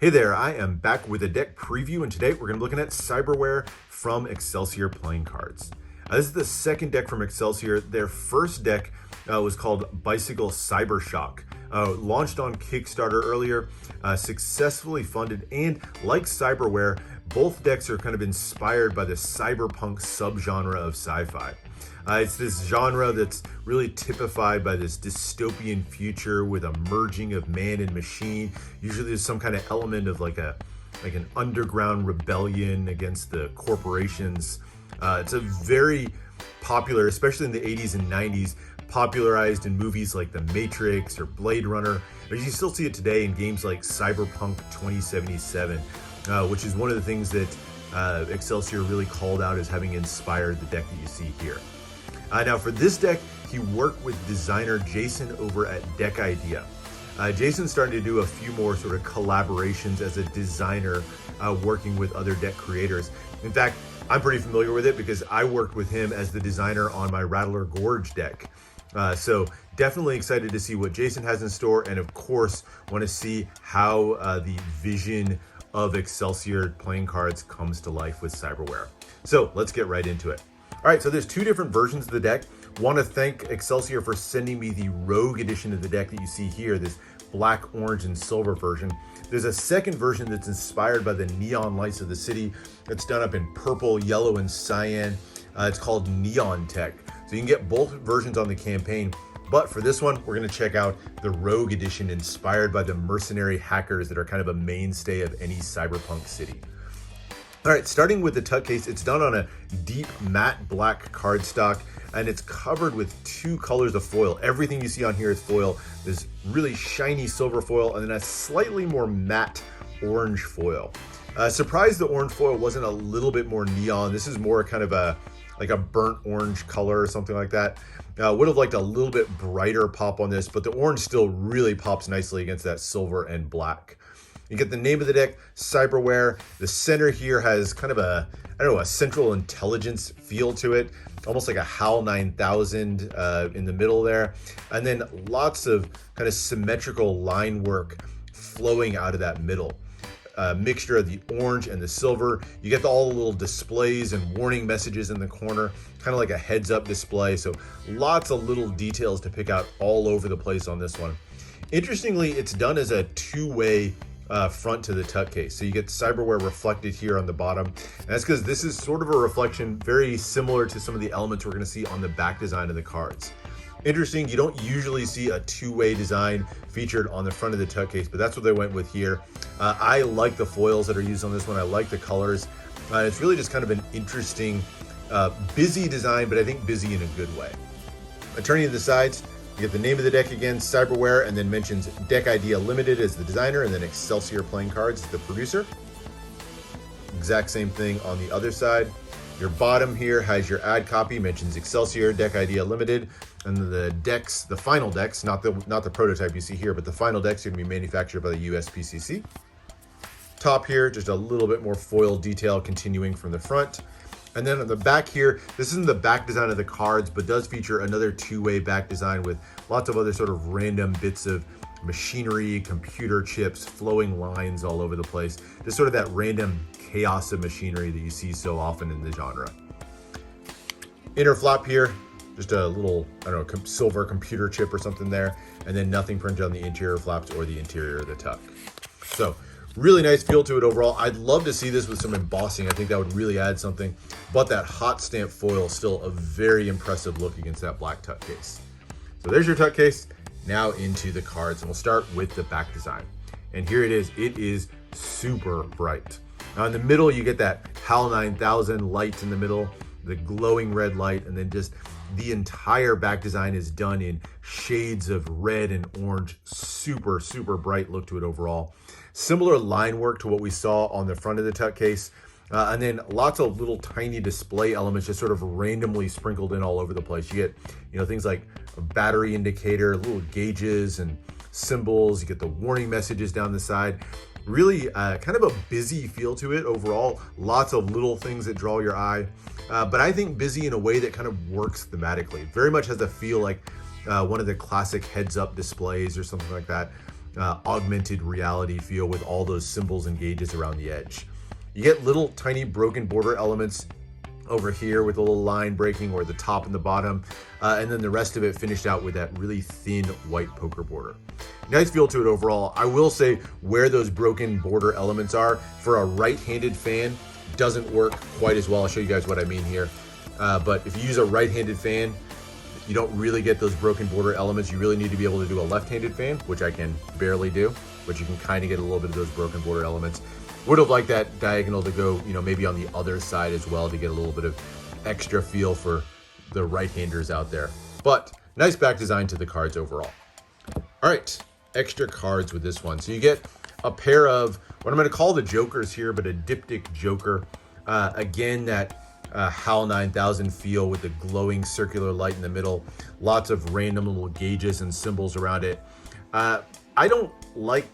Hey there, I am back with a deck preview, and today we're going to be looking at Cyberware from Excelsior playing cards. This is the second deck from Excelsior. Their first deck was called Bicycle Cybershock. Launched on Kickstarter earlier, successfully funded, and like Cyberware, both decks are kind of inspired by the cyberpunk subgenre of sci-fi. It's this genre that's really typified by this dystopian future with a merging of man and machine. Usually there's some kind of element of like an underground rebellion against the corporations. It's a very popular, especially in the 80s and 90s, popularized in movies like The Matrix or Blade Runner. But you still see it today in games like Cyberpunk 2077, which is one of the things that Excelsior really called out as having inspired the deck that you see here. Now for this deck, he worked with designer Jason over at DeckIdea. Jason's starting to do a few more sort of collaborations as a designer, working with other deck creators. In fact, I'm pretty familiar with it because I worked with him as the designer on my Rattler Gorge deck. So definitely excited to see what Jason has in store, and of course want to see how the vision of Excelsior playing cards comes to life with Cyberware. So let's get right into it. All right, so there's two different versions of the deck. Want to thank Excelsior for sending me the Rogue edition of the deck that you see here, this black, orange, and silver version. There's a second version that's inspired by the neon lights of the city. It's done up in purple, yellow, and cyan. It's called Neon Tech. So you can get both versions on the campaign, but for this one, we're gonna check out the Rogue edition inspired by the mercenary hackers that are kind of a mainstay of any cyberpunk city. All right, starting with the tuck case, it's done on a deep matte black cardstock, and it's covered with two colors of foil. Everything you see on here is foil. There's really shiny silver foil and then a slightly more matte orange foil. Surprised the orange foil wasn't a little bit more neon. This is more kind of like a burnt orange color or something like that. Would have liked a little bit brighter pop on this, but the orange still really pops nicely against that silver and black. You get the name of the deck, Cyberware. The center here has kind of a central intelligence feel to it, almost like a HAL 9000 in the middle there. And then lots of kind of symmetrical line work flowing out of that middle. Mixture of the orange and the silver. You get all the little displays and warning messages in the corner, kind of like a heads up display. So lots of little details to pick out all over the place on this one. Interestingly, it's done as a two-way front to the tuck case. So you get Cyberware reflected here on the bottom. And that's because this is sort of a reflection very similar to some of the elements we're going to see on the back design of the cards. Interesting, you don't usually see a two-way design featured on the front of the tuck case, but that's what they went with here. I like the foils that are used on this one. I like the colors. It's really just kind of an interesting, busy design, but I think busy in a good way. Turning to the sides, you get the name of the deck again, Cyberware, and then mentions DeckIdea Limited as the designer, and then Excelsior Playing Cards as the producer. Exact same thing on the other side. Your bottom here has your ad copy, mentions Excelsior, DeckIdea Limited, and the decks, the final decks, not the prototype you see here, but the final decks are going to be manufactured by the USPCC. Top here, just a little bit more foil detail continuing from the front. And then on the back here, this isn't the back design of the cards, but does feature another two-way back design with lots of other sort of random bits of machinery, computer chips, flowing lines all over the place. Just sort of that random chaos of machinery that you see so often in the genre. Inner flap here, just a little, silver computer chip or something there, and then nothing printed on the interior flaps or the interior of the tuck. So really nice feel to it overall. I'd love to see this with some embossing. I think that would really add something, but that hot stamp foil is still a very impressive look against that black tuck case. So there's your tuck case. Now into the cards, and we'll start with the back design. And here it is. It is super bright. Now in the middle, you get that HAL 9000 light in the middle, the glowing red light, and then just the entire back design is done in shades of red and orange. Super, super bright look to it overall. Similar line work to what we saw on the front of the tuck case. And then lots of little tiny display elements just sort of randomly sprinkled in all over the place. You get, things like a battery indicator, little gauges and symbols. You get the warning messages down the side. Really kind of a busy feel to it overall. Lots of little things that draw your eye. But I think busy in a way that kind of works thematically. Very much has a feel like one of the classic heads-up displays or something like that. augmented reality feel with all those symbols and gauges around the edge. You get little tiny broken border elements over here with a little line breaking or the top and the bottom, and then the rest of it finished out with that really thin white poker border. Nice feel to it overall. I will say where those broken border elements are for a right-handed fan doesn't work quite as well. I'll show you guys what I mean here. But if you use a right-handed fan, you don't really get those broken border elements. You really need to be able to do a left-handed fan, which I can barely do, but you can kind of get a little bit of those broken border elements. Would have liked that diagonal to go, maybe on the other side as well to get a little bit of extra feel for the right-handers out there. But nice back design to the cards overall. All right, extra cards with this one. So you get a pair of what I'm going to call the Jokers here, but a diptych Joker. Again, that HAL 9000 feel with the glowing circular light in the middle. Lots of random little gauges and symbols around it. I don't like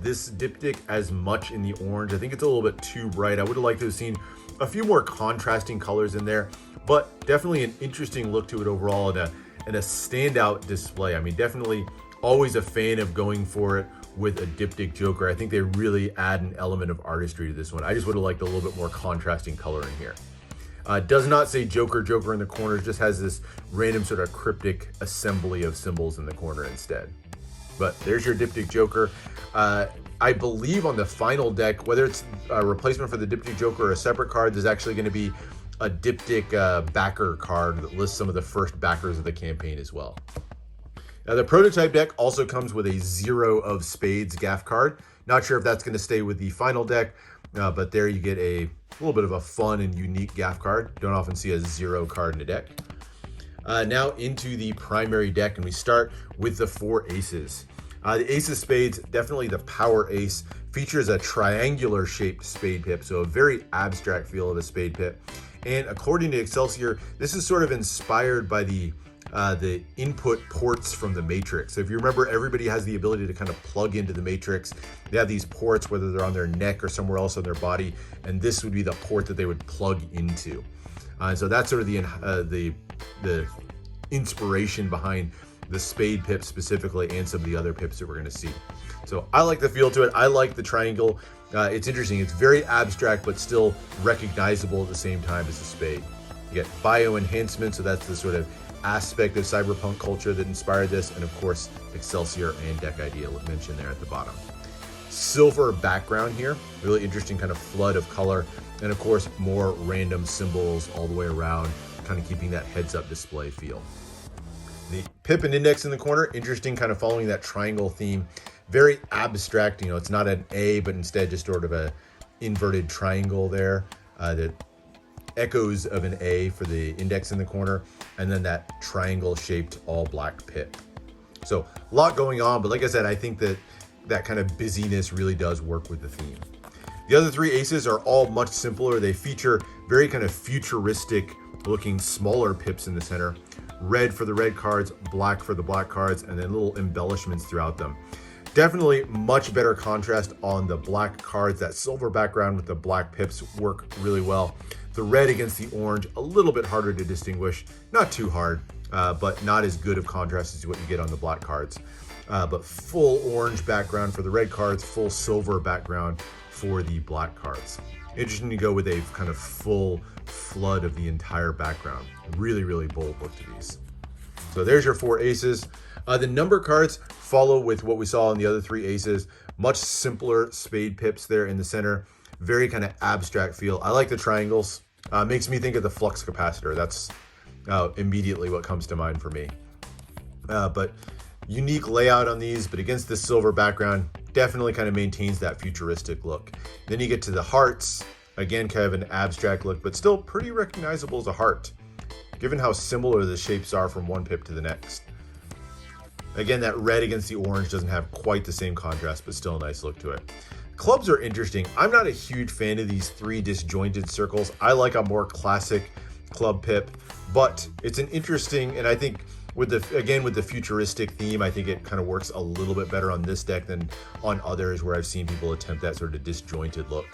this diptych as much in the orange. I think it's a little bit too bright. I would have liked to have seen a few more contrasting colors in there, but definitely an interesting look to it overall and a standout display. I mean, definitely always a fan of going for it with a diptych Joker. I think they really add an element of artistry to this one. I just would have liked a little bit more contrasting color in here. Does not say Joker in the corners, just has this random sort of cryptic assembly of symbols in the corner instead. But there's your diptych Joker. I believe on the final deck, whether it's a replacement for the diptych Joker or a separate card, there's actually going to be a diptych backer card that lists some of the first backers of the campaign as well. Now, the prototype deck also comes with a 0 of spades gaff card. Not sure if that's going to stay with the final deck, but there you get a little bit of a fun and unique gaff card. Don't often see a 0 card in a deck. Now into the primary deck, and we start with the 4 aces. The ace of spades, definitely the power ace, features a triangular shaped spade pip, so a very abstract feel of a spade pip. And according to Excelsior, this is sort of inspired by the input ports from the Matrix. So if you remember, everybody has the ability to kind of plug into the Matrix. They have these ports, whether they're on their neck or somewhere else on their body, and this would be the port that they would plug into. So that's sort of the inspiration behind the spade pip specifically, and some of the other pips that we're going to see. So I like the feel to it. I like the triangle. It's interesting. It's very abstract, but still recognizable at the same time as a spade. You get bio enhancement, so that's the sort of aspect of cyberpunk culture that inspired this, and of course Excelsior and DeckIdea mentioned there at the bottom. Silver background here, really interesting kind of flood of color, and of course more random symbols all the way around, kind of keeping that heads-up display feel. The pip and index in the corner, interesting, kind of following that triangle theme. Very abstract, it's not an A, but instead just sort of a inverted triangle there that echoes of an A for the index in the corner, and then that triangle shaped all black pip. So a lot going on, but like I said, I think that kind of busyness really does work with the theme. The other 3 aces are all much simpler. They feature very kind of futuristic looking smaller pips in the center. Red for the red cards, black for the black cards, and then little embellishments throughout them. Definitely much better contrast on the black cards. That silver background with the black pips work really well. The red against the orange, a little bit harder to distinguish. Not too hard, but not as good of contrast as what you get on the black cards. But full orange background for the red cards, full silver background for the black cards. Interesting to go with a kind of full flood of the entire background. Really, really bold look to these. So there's your 4 aces. The number cards follow with what we saw on the other 3 aces. Much simpler spade pips there in the center. Very kind of abstract feel. I like the triangles. Makes me think of the flux capacitor. That's immediately what comes to mind for me. But unique layout on these, but against this silver background, definitely kind of maintains that futuristic look. Then you get to the hearts. Again, kind of an abstract look, but still pretty recognizable as a heart, given how similar the shapes are from one pip to the next. Again, that red against the orange doesn't have quite the same contrast, but still a nice look to it. Clubs are interesting. I'm not a huge fan of these 3 disjointed circles. I like a more classic club pip, but it's an interesting, and I think with the futuristic theme, I think it kind of works a little bit better on this deck than on others where I've seen people attempt that sort of disjointed look.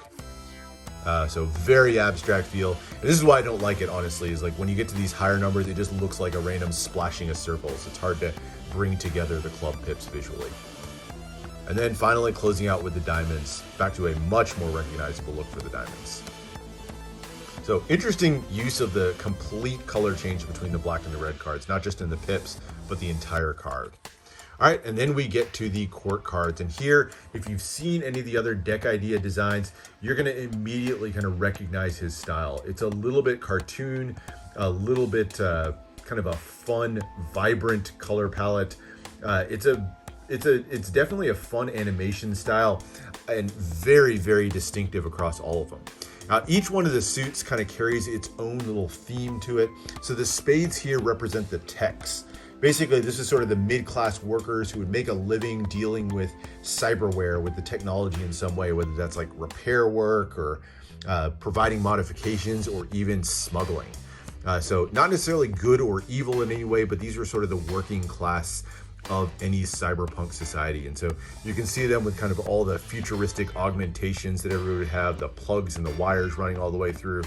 So very abstract feel. And this is why I don't like it, honestly, is like when you get to these higher numbers, it just looks like a random splashing of circles. It's hard to bring together the club pips visually. And then finally closing out with the diamonds, back to a much more recognizable look for the diamonds. So interesting use of the complete color change between the black and the red cards, not just in the pips, but the entire card. All right, and then we get to the court cards. And here, if you've seen any of the other DeckIdea designs, you're gonna immediately kind of recognize his style. It's a little bit cartoon, a little bit kind of a fun, vibrant color palette. It's definitely a fun animation style and very, very distinctive across all of them. Each one of the suits kind of carries its own little theme to it. So the spades here represent the techs. Basically, this is sort of the mid-class workers who would make a living dealing with cyberware, with the technology in some way, whether that's like repair work or providing modifications or even smuggling. So not necessarily good or evil in any way, but these were sort of the working class of any cyberpunk society. And so you can see them with kind of all the futuristic augmentations that everybody would have, the plugs and the wires running all the way through.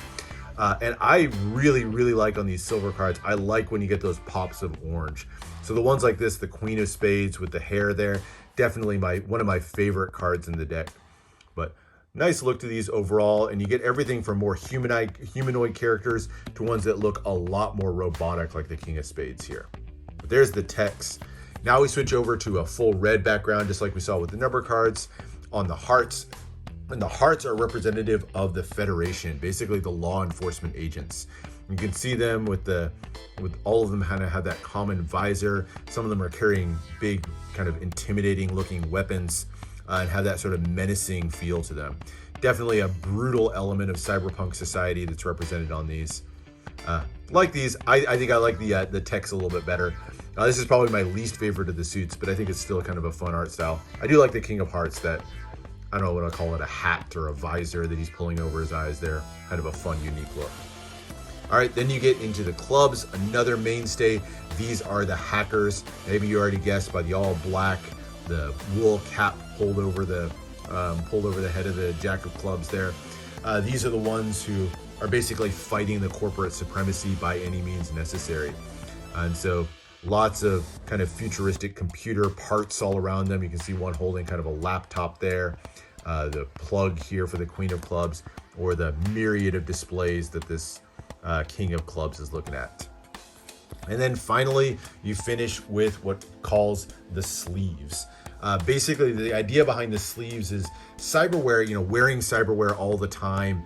And I really, really like on these silver cards, I like when you get those pops of orange. So the ones like this, the Queen of Spades with the hair there, definitely one of my favorite cards in the deck. But nice look to these overall, and you get everything from more humanoid characters to ones that look a lot more robotic, like the King of Spades here. But there's the text. Now we switch over to a full red background, just like we saw with the number cards on the hearts. And the hearts are representative of the Federation, basically the law enforcement agents. You can see them with all of them kind of have that common visor. Some of them are carrying big, kind of intimidating looking weapons and have that sort of menacing feel to them. Definitely a brutal element of cyberpunk society that's represented on these. Like these, I think I like the text a little bit better. This is probably my least favorite of the suits, but I think it's still kind of a fun art style. I do like the King of Hearts, that, I don't know what I'll call it, a hat or a visor that he's pulling over his eyes there. Kind of a fun, unique look. All right, then you get into the clubs, another mainstay. These are the hackers. Maybe you already guessed by the all black, the wool cap pulled over the head of the Jack of Clubs there. These are the ones who are basically fighting the corporate supremacy by any means necessary. And so lots of kind of futuristic computer parts all around them. You can see one holding kind of a laptop there, the plug here for the Queen of Clubs, or the myriad of displays that this King of Clubs is looking at. And then finally, you finish with what calls the sleeves. Basically, the idea behind the sleeves is cyberware, wearing cyberware all the time,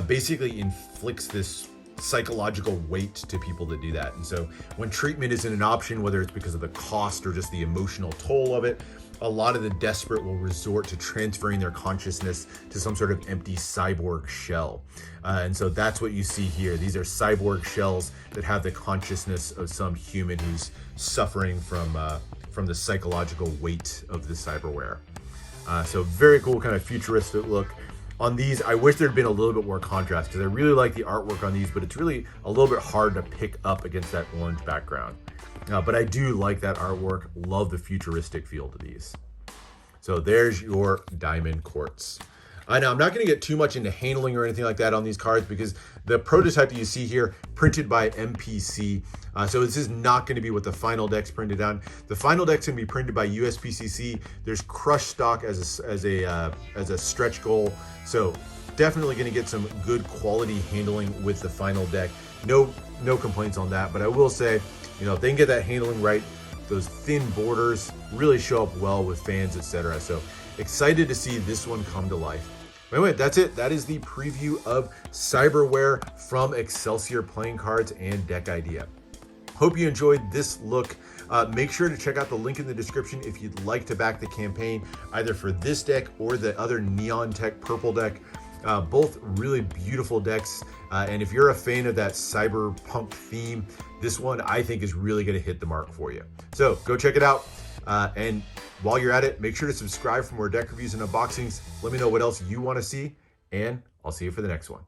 basically inflicts this psychological weight to people that do that. And so when treatment isn't an option, whether it's because of the cost or just the emotional toll of it, a lot of the desperate will resort to transferring their consciousness to some sort of empty cyborg shell. And so that's what you see here. These are cyborg shells that have the consciousness of some human who's suffering from the psychological weight of the cyberware. So very cool, kind of futuristic look. On these, I wish there'd been a little bit more contrast, because I really like the artwork on these, but it's really a little bit hard to pick up against that orange background. But I do like that artwork, love the futuristic feel to these. So there's your diamond quartz. Now, I'm not going to get too much into handling or anything like that on these cards, because the prototype that you see here, printed by MPC. So this is not going to be what the final deck's printed on. The final deck's going to be printed by USPCC. There's crushed stock as a stretch goal. So definitely going to get some good quality handling with the final deck. No complaints on that. But I will say, if they can get that handling right, those thin borders really show up well with fans, etc. So excited to see this one come to life. Anyway, that's it. That is the preview of Cyberware from Excelsior playing cards and DeckIdea. Hope you enjoyed this look. Make sure to check out the link in the description if you'd like to back the campaign, either for this deck or the other Neon Tech purple deck. Both really beautiful decks. And if you're a fan of that cyberpunk theme, this one I think is really going to hit the mark for you. So go check it out. And while you're at it, make sure to subscribe for more deck reviews and unboxings. Let me know what else you want to see, and I'll see you for the next one.